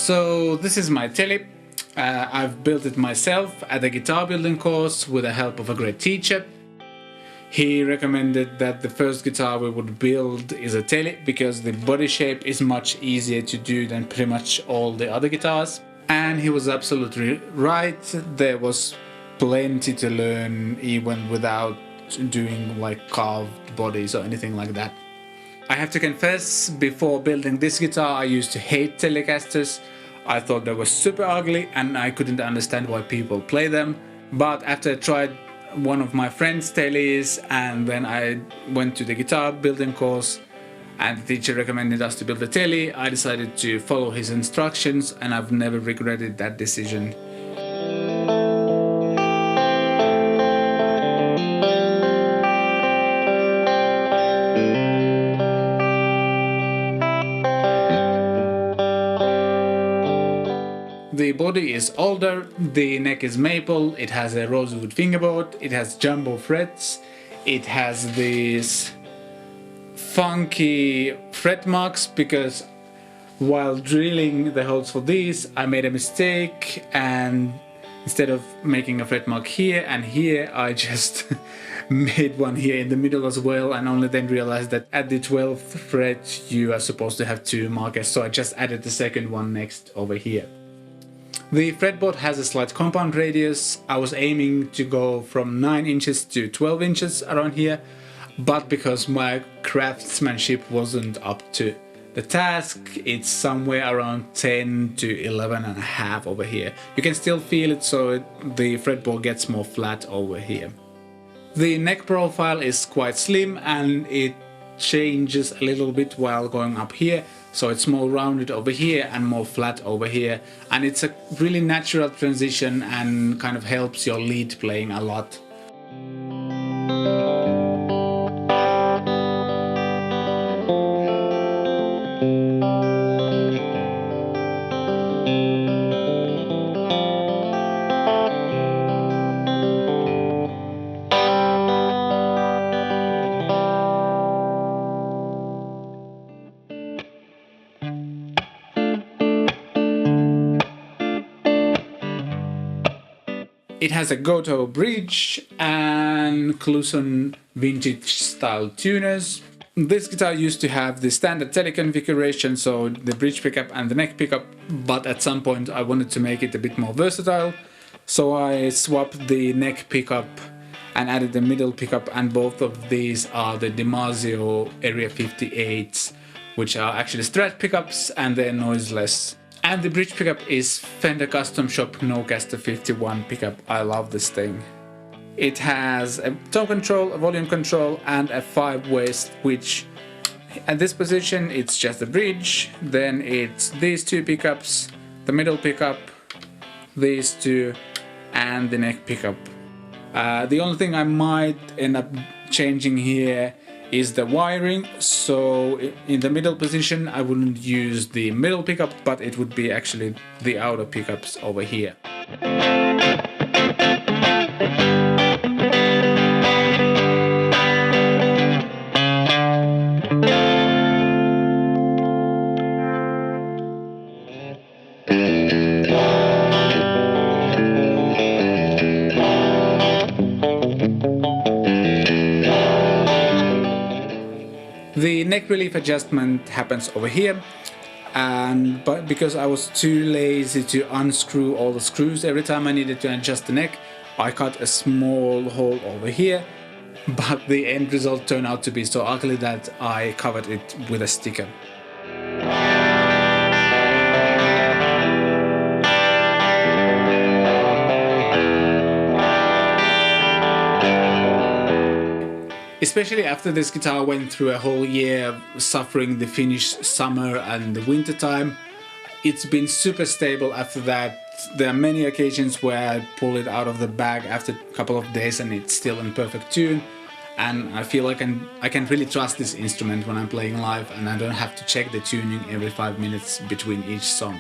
So this is my Tele. I've built it myself at a guitar building course with the help of a great teacher. He recommended that the first guitar we would build is a Tele because the body shape is much easier to do than pretty much all the other guitars. And he was absolutely right. There was plenty to learn even without doing like carved bodies or anything like that. I have to confess, before building this guitar I used to hate Telecasters. I thought they were super ugly and I couldn't understand why people play them. But after I tried one of my friend's Teles and then I went to the guitar building course and the teacher recommended us to build a Tele, I decided to follow his instructions and I've never regretted that decision. The body is older, the neck is maple, it has a rosewood fingerboard, it has jumbo frets, it has these funky fret marks because while drilling the holes for these I made a mistake and instead of making a fret mark here and here I just made one here in the middle as well and only then realized that at the 12th fret you are supposed to have two markers, so I just added the second one next over here. The fretboard has a slight compound radius. I was aiming to go from 9 inches to 12 inches around here, but because my craftsmanship wasn't up to the task, it's somewhere around 10 to 11 and a half over here. You can still feel it, so the fretboard gets more flat over here. The neck profile is quite slim and it changes a little bit while going up here. So it's more rounded over here and more flat over here, and it's a really natural transition and kind of helps your lead playing a lot. It has a Goto bridge and Cluson vintage style tuners. This guitar used to have the standard Tele configuration, so the bridge pickup and the neck pickup, but at some point I wanted to make it a bit more versatile, so I swapped the neck pickup and added the middle pickup, and both of these are the DiMarzio Area 58s, which are actually Strat pickups and they're noiseless. And the bridge pickup is Fender Custom Shop Nocaster 51 pickup. I love this thing. It has a tone control, a volume control and a 5-way switch. At this position it's just a bridge, then it's these two pickups, the middle pickup, these two and the neck pickup. The only thing I might end up changing here is the wiring, so in the middle position I wouldn't use the middle pickup, but it would be actually the outer pickups over here. The neck relief adjustment happens over here, but because I was too lazy to unscrew all the screws every time I needed to adjust the neck, I cut a small hole over here, but the end result turned out to be so ugly that I covered it with a sticker. Especially after this guitar went through a whole year suffering the Finnish summer and the winter time, it's been super stable after that. There are many occasions where I pull it out of the bag after a couple of days and it's still in perfect tune, and I feel like I can really trust this instrument when I'm playing live and I don't have to check the tuning every 5 minutes between each song.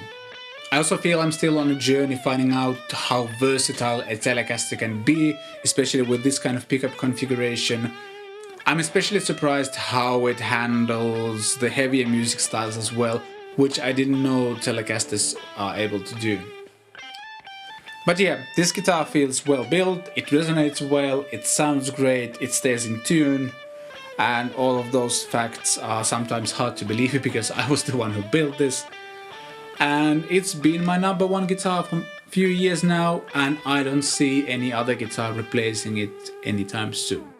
I also feel I'm still on a journey finding out how versatile a Telecaster can be, especially with this kind of pickup configuration. I'm especially surprised how it handles the heavier music styles as well. which I didn't know Telecasters are able to do. But yeah, this guitar feels well built, it resonates well, it sounds great, it stays in tune, and all of those facts are sometimes hard to believe because I was the one who built this. And it's been my #1 guitar for a few years now, and I don't see any other guitar replacing it anytime soon.